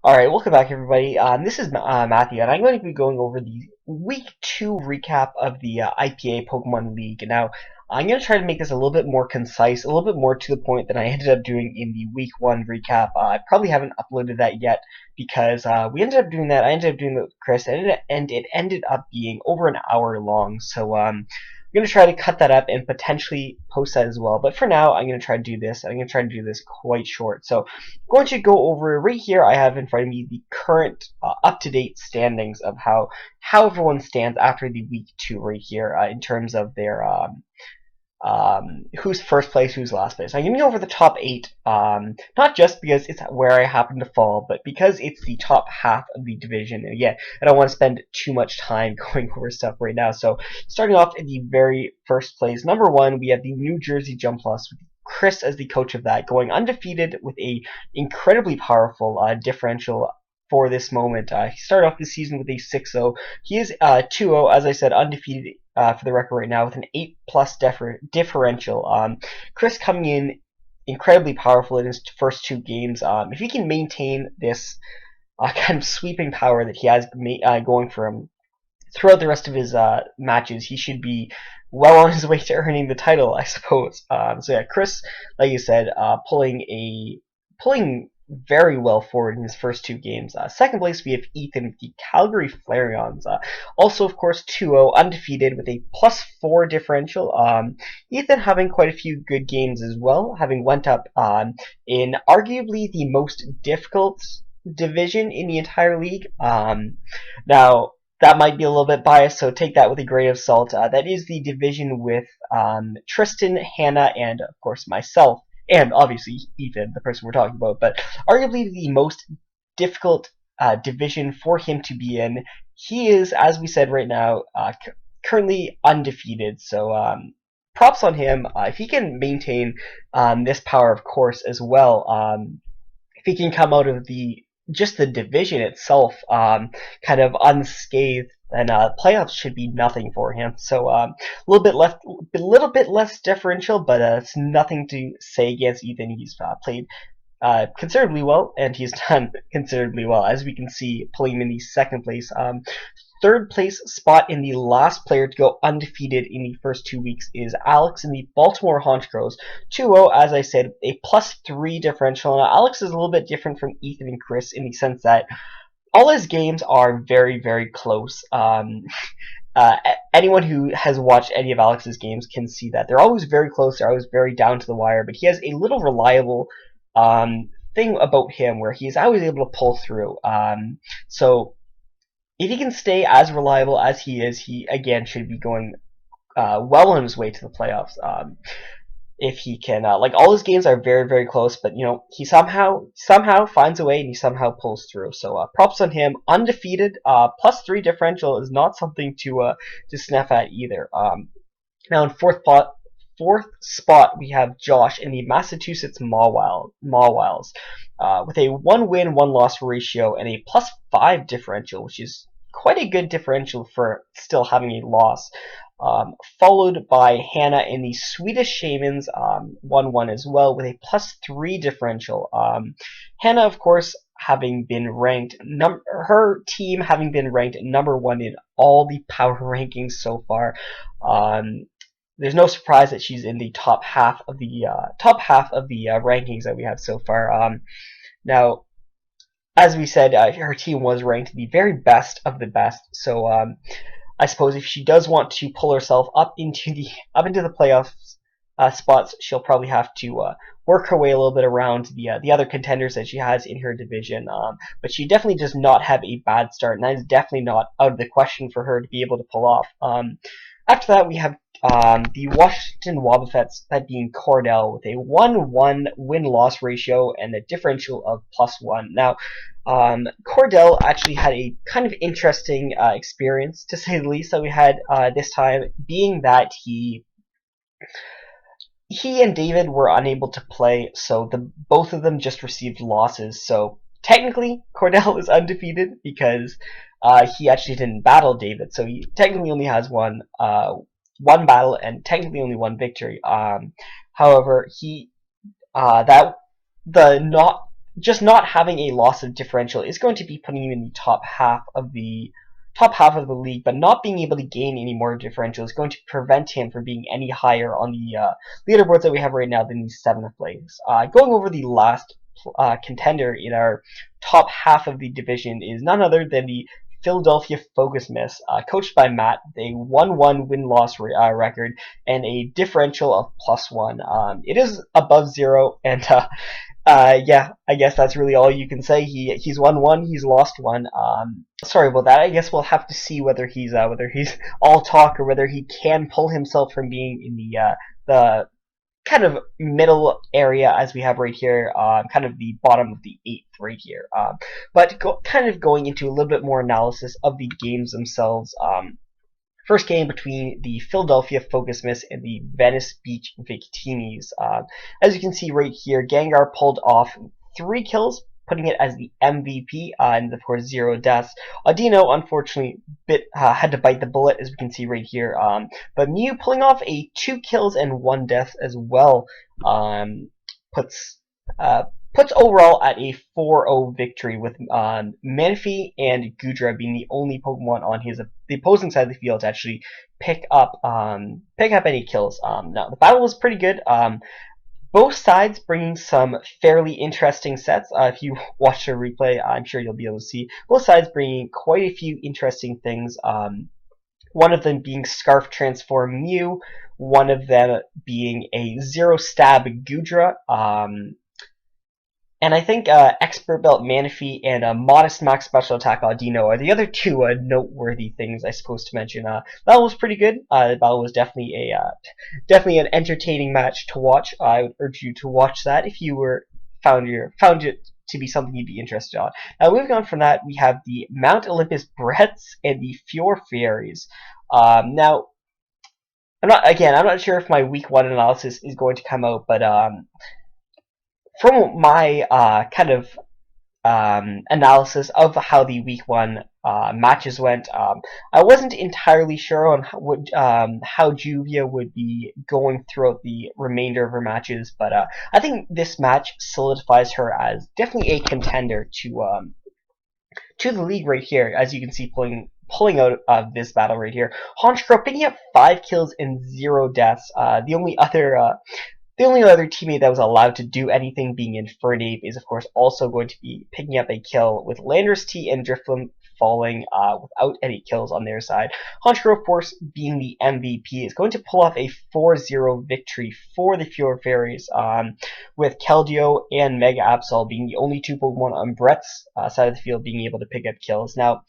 Alright, welcome back everybody. This is Matthew, and I'm going to be going over the Week 2 recap of the IPA Pokemon League. Now, I'm going to try to make this a little bit more concise, a little bit more to the point than I ended up doing in the Week 1 recap. I probably haven't uploaded that yet because we ended up doing that. I ended up doing it with Chris, and it ended up being over an hour long. So, I'm going to try to cut that up and potentially post that as well. But for now, I'm going to try to do this. I'm going to try to do this quite short. So, going to go over right here. I have in front of me the current up-to-date standings of how everyone stands after the week 2 right here in terms of their who's first place, who's last place. I'm going to go over the top 8, not just because it's where I happen to fall, but because it's the top half of the division. And again, I don't want to spend too much time going over stuff right now. So starting off in the very first place, number 1, we have the New Jersey Jump Plus with Chris as the coach of that, going undefeated with a incredibly powerful differential for this moment. He started off the season with a 6-0. He is 2-0, as I said, undefeated for the record right now with an 8+ differential. Chris coming in incredibly powerful in his first 2 games. If he can maintain this kind of sweeping power that he has going for him throughout the rest of his matches, he should be well on his way to earning the title, I suppose. So yeah, Chris, like you said, pulling very well forward in his first 2 games. Second place, we have Ethan with the Calgary Flareons. Also, of course, 2-0, undefeated with a +4 differential. Ethan having quite a few good games as well, having went up in arguably the most difficult division in the entire league. Now, that might be a little bit biased, so take that with a grain of salt. That is the division with Tristan, Hannah, and, of course, myself. And obviously Ethan, the person we're talking about, but arguably the most difficult division for him to be in. He is, as we said right now, currently undefeated, so props on him. If he can maintain this power, of course, as well, if he can come out of just the division itself kind of unscathed, then playoffs should be nothing for him. So a little bit less differential, but it's nothing to say against Ethan. He's played considerably well, and he's done considerably well, as we can see, pulling him in the second place. Third place spot in the last player to go undefeated in the first 2 weeks is Alex in the Baltimore Honchcrows. 2-0, as I said, a +3 differential. Now, Alex is a little bit different from Ethan and Chris in the sense that all his games are very, very close. Anyone who has watched any of Alex's games can see that. They're always very close, they're always very down to the wire, but he has a little reliable thing about him where he's always able to pull through. So if he can stay as reliable as he is, he again should be going well on his way to the playoffs. If he can, like, all his games are very, very close, but he somehow finds a way and he somehow pulls through. So props on him. Undefeated, +3 differential is not something to sniff at either. Now in fourth spot, we have Josh in the Massachusetts Mawwiles with a 1-win, 1-loss ratio and a +5 differential, which is quite a good differential for still having a loss. Followed by Hannah in the Swedish Shamans, 1-1 as well, with a +3 differential. Hannah, of course, having been ranked, her team having been ranked number 1 in all the power rankings so far. There's no surprise that she's in the top half of the rankings that we have so far. Now, as we said, her team was ranked the very best of the best. So I suppose if she does want to pull herself up into the playoffs spots, she'll probably have to work her way a little bit around the other contenders that she has in her division. But she definitely does not have a bad start, and that is definitely not out of the question for her to be able to pull off. After that, we have the Washington Wobbuffets, that being Cordell, with a 1-1 win-loss ratio and a differential of +1. Now, Cordell actually had a kind of interesting experience, to say the least, that we had this time, being that he and David were unable to play, so both of them just received losses. So technically, Cordell is undefeated because he actually didn't battle David, so he technically only has one battle and technically only one victory. However, just not having a loss of differential is going to be putting you in the top half of the league, but not being able to gain any more differential is going to prevent him from being any higher on the leaderboards that we have right now than the 7th place. Going over the last contender in our top half of the division is none other than the Philadelphia Focus Miss, coached by Matt, a 1-1 win-loss record and a differential of +1. It is above 0, and yeah, I guess that's really all you can say. He's won one, he's lost one. Sorry about that. I guess we'll have to see whether he's all talk or whether he can pull himself from being in the kind of middle area as we have right here, kind of the bottom of the 8th right here. But kind of going into a little bit more analysis of the games themselves. First game between the Philadelphia Focus Miss and the Venice Beach Victinis. As you can see right here, Gengar pulled off 3 kills, putting it as the MVP, and of course 0 deaths. Audino, unfortunately, had to bite the bullet, as we can see right here. But Mew pulling off a 2 kills and 1 death as well, puts overall at a 4-0 victory, with Manphy and Goodra being the only Pokemon on the opposing side of the field to actually pick up any kills. Now the battle was pretty good. Both sides bringing some fairly interesting sets. If you watch the replay, I'm sure you'll be able to see both sides bringing quite a few interesting things. One of them being Scarf Transform Mew, one of them being a 0 Stab Goodra. And I think Expert Belt Manaphy and Modest Max Special Attack Audino are the other two noteworthy things, I suppose, to mention. Battle was pretty good. The battle was definitely an entertaining match to watch. I would urge you to watch that if you found it to be something you'd be interested on. Now, moving on from that, we have the Mount Olympus Bretts and the Fjord Fairies. Now, I'm not sure if my week 1 analysis is going to come out, but from my kind of analysis of how the week 1 matches went, I wasn't entirely sure on how Juvia would be going throughout the remainder of her matches, but I think this match solidifies her as definitely a contender to the league right here, as you can see pulling out of this battle right here. Honchkrow picking up 5 kills and 0 deaths. The only other teammate that was allowed to do anything being Infernape is, of course, also going to be picking up a kill, with Landorus T and Drifloon falling without any kills on their side. Honchkrow, of course, being the MVP, is going to pull off a 4-0 victory for the Fjord Fairies, with Keldeo and Mega Absol being the only 2 Pokemon on Brett's side of the field being able to pick up kills. Now,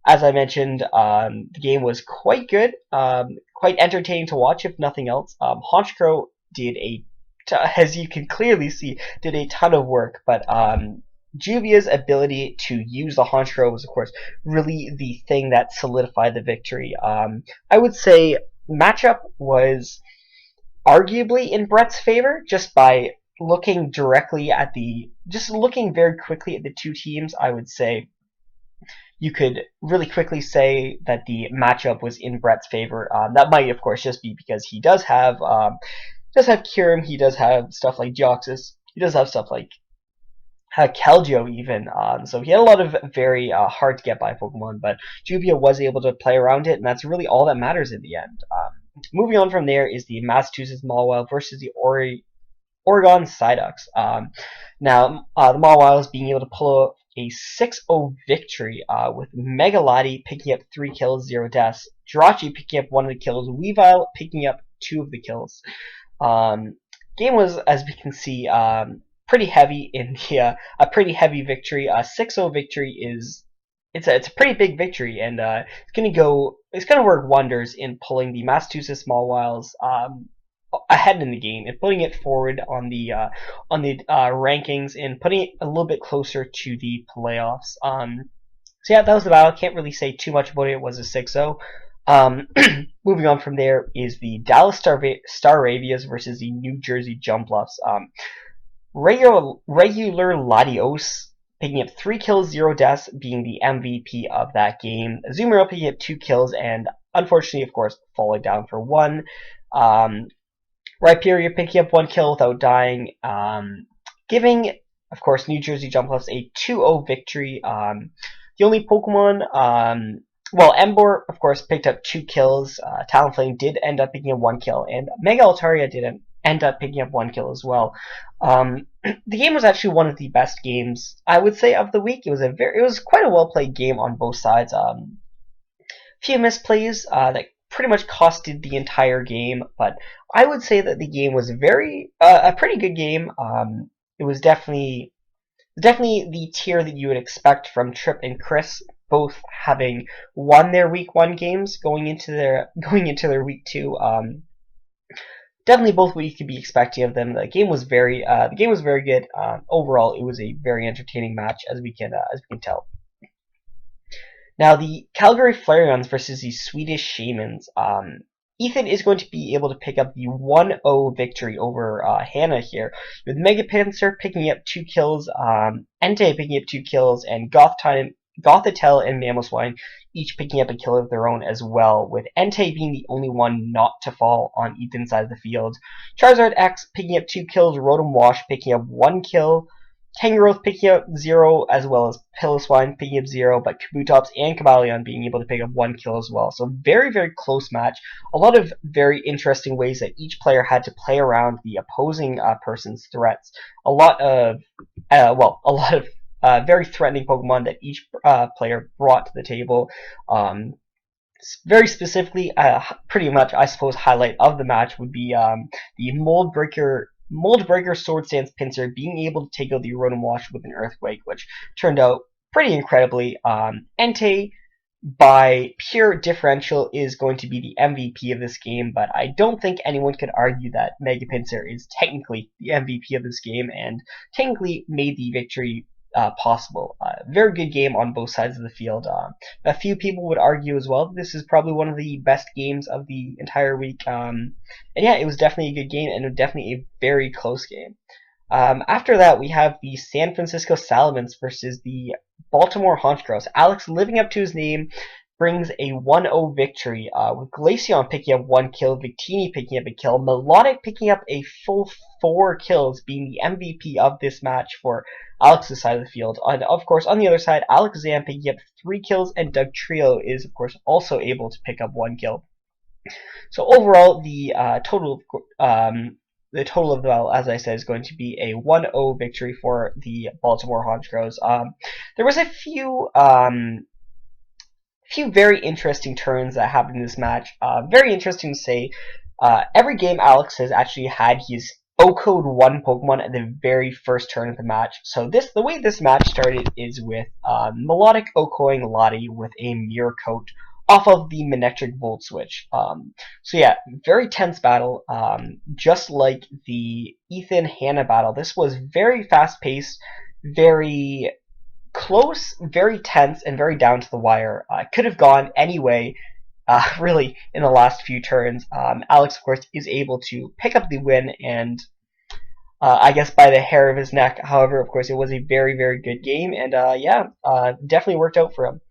as I mentioned, the game was quite good, quite entertaining to watch, if nothing else. Honchkrow did as you can clearly see, did a ton of work, but Juvia's ability to use the Honchkrow was, of course, really the thing that solidified the victory. I would say matchup was arguably in Brett's favor, just by looking very quickly at the two teams. I would say you could really quickly say that the matchup was in Brett's favor. That might, of course, just be because he does have Kyurem, he does have stuff like Deoxys, he does have stuff like Keldeo even, so he had a lot of very hard to get by Pokemon, but Juvia was able to play around it, and that's really all that matters in the end. Moving on from there is the Massachusetts Mawile versus the Oregon Psyducks. Now, the Mawiles being able to pull off a 6-0 victory, with Megalati picking up 3 kills, 0 deaths, Jirachi picking up 1 of the kills, Weavile picking up 2 of the kills. Game was, as we can see, pretty heavy in a pretty heavy victory. 6-0 victory it's a pretty big victory, and it's gonna work wonders in pulling the Massachusetts Mawiles ahead in the game and putting it forward on the rankings and putting it a little bit closer to the playoffs. So yeah, that was the battle. Can't really say too much about it. It was a 6-0. Moving on from there is the Dallas Staravias versus the New Jersey Jumpluffs. Regular Latios picking up 3 kills, 0 deaths, being the MVP of that game. Azumarill picking up 2 kills and, unfortunately, of course, falling down for 1. Rhyperior picking up 1 kill without dying, giving of course, New Jersey Jumpluffs a 2-0 victory. The only Pokemon, well, Emboar, of course, picked up 2 kills. Talonflame did end up picking up 1 kill, and Mega Altaria did end up picking up 1 kill as well. The game was actually one of the best games, I would say, of the week. It was quite a well played game on both sides. Few misplays that pretty much costed the entire game, but I would say that the game was a pretty good game. It was definitely the tier that you would expect from Trip and Chris, both having won their week 1 games going into their week 2. Definitely both what you could be expecting of them. The game was very good. Overall, it was a very entertaining match, as we can tell. Now, the Calgary Flareons versus the Swedish Shamans. Ethan is going to be able to pick up the 1-0 victory over Hannah here, with Mega Panzer picking up 2 kills, Entei picking up 2 kills, and Gothitelle and Mamoswine each picking up a kill of their own as well, with Entei being the only one not to fall on Ethan's side of the field. Charizard X picking up 2 kills, Rotom Wash picking up 1 kill, Tangrowth picking up 0, as well as Piloswine picking up 0, but Kabutops and Cobalion being able to pick up 1 kill as well. So very, very close match. A lot of very interesting ways that each player had to play around the opposing person's threats. A lot of very threatening Pokemon that each player brought to the table. Very specifically, pretty much, I suppose, highlight of the match would be the Mold Breaker Sword Stance Pinsir being able to take out the Rotom Wash with an Earthquake, which turned out pretty incredibly. Entei, by pure differential, is going to be the MVP of this game, but I don't think anyone could argue that Mega Pinsir is technically the MVP of this game and technically made the victory possible. Very good game on both sides of the field. A few people would argue as well that this is probably one of the best games of the entire week. And yeah, it was definitely a good game and definitely a very close game. After that, we have the San Francisco Salamence versus the Baltimore Honchkrows. Alex, living up to his name, brings a 1-0 victory, with Glaceon picking up 1 kill, Victini picking up a kill, Melodic picking up a full 4 kills, being the MVP of this match for Alex's side of the field. And of course, on the other side, Alakazam picking up 3 kills, and Doug Trio is, of course, also able to pick up 1 kill. So overall, the total of the battle, as I said, is going to be a 1-0 victory for the Baltimore Honchkrows. There was a few very interesting turns that happened in this match. Very interesting to say. Every game Alex has actually had his O-code 1 Pokemon at the very first turn of the match. So the way this match started is with Melodic O-coing Lottie with a Mirror Coat off of the Manectric Volt Switch. So yeah, very tense battle. Just like the Ethan-Hannah battle, this was very fast-paced, very close, very tense, and very down to the wire. Could have gone any way, really, in the last few turns. Alex, of course, is able to pick up the win, and I guess by the hair of his neck. However, of course, it was a very, very good game, and yeah, definitely worked out for him.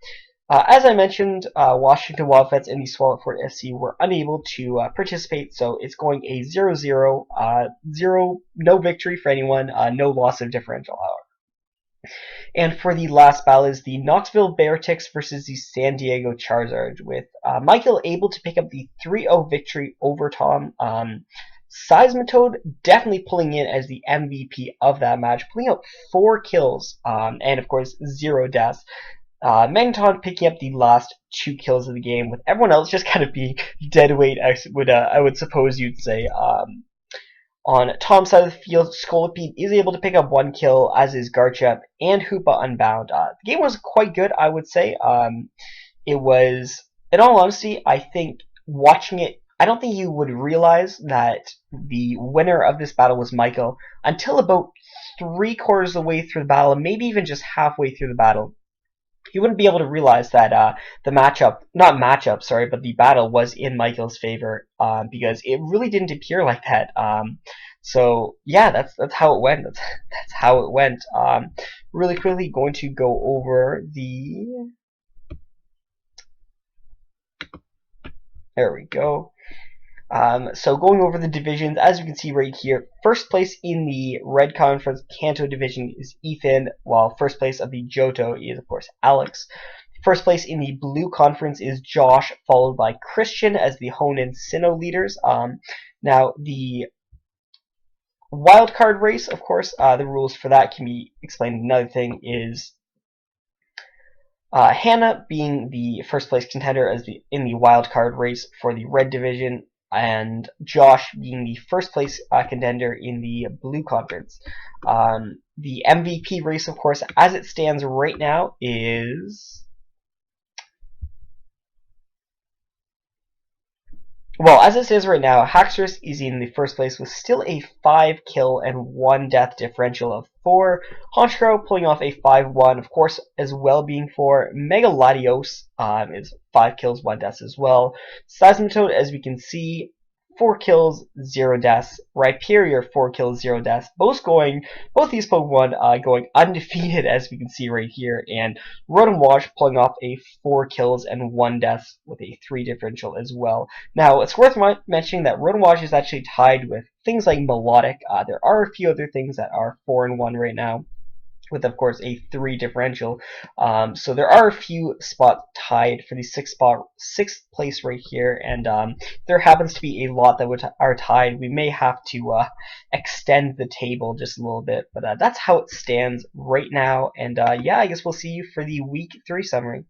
As I mentioned, Washington Wildcats and the Swallowford SC were unable to participate, so it's going a 0-0, no victory for anyone, no loss of differential, however. And for the last battle is the Knoxville Beartics versus the San Diego Charizard, with Michael able to pick up the 3-0 victory over Tom. Seismitoad definitely pulling in as the MVP of that match, pulling out 4 kills, and of course 0 deaths. Magneton picking up the last 2 kills of the game, with everyone else just kind of being dead weight, I would suppose you'd say. On Tom's side of the field, Scolipede is able to pick up 1 kill, as is Garchomp and Hoopa Unbound. The game was quite good, I would say. It was, in all honesty, I think watching it, I don't think you would realize that the winner of this battle was Michael until about 3/4 of the way through the battle, maybe even just halfway through the battle. You wouldn't be able to realize that the battle was in Michael's favor, because it really didn't appear like that. So yeah, that's how it went. That's how it went. Really quickly, going to go over the. There we go. So going over the divisions, as you can see right here, first place in the Red Conference Kanto division is Ethan, while first place of the Johto is, of course, Alex. First place in the Blue Conference is Josh, followed by Christian as the Hoenn Sinnoh leaders. Now, the wildcard race, of course, the rules for that can be explained. Another thing is Hannah being the first place contender in the wildcard race for the Red Division, and Josh being the first place contender in the Blue Conference. The MVP race, of course, as it stands right now, is... Well, as it stands right now, Haxorus is in the first place with still a 5 kill and 1 death differential of 4. Honchkrow pulling off a 5-1, of course, as well being 4. Mega Latios is 5 kills, 1 death as well. Seismitoad, as we can see, 4 kills, 0 deaths. Rhyperior, 4 kills, 0 deaths. Both these Pokemon going undefeated, as we can see right here. And Rotom Wash pulling off a 4 kills and 1 death with a 3 differential as well. Now, it's worth mentioning that Rotom Wash is actually tied with things like Melodic. There are a few other things that are 4-1 right now, with, of course, a 3 differential. So there are a few spots tied for the sixth place right here, and there happens to be a lot that are tied. We may have to extend the table just a little bit, but that's how it stands right now. And yeah, I guess we'll see you for the Week 3 summary.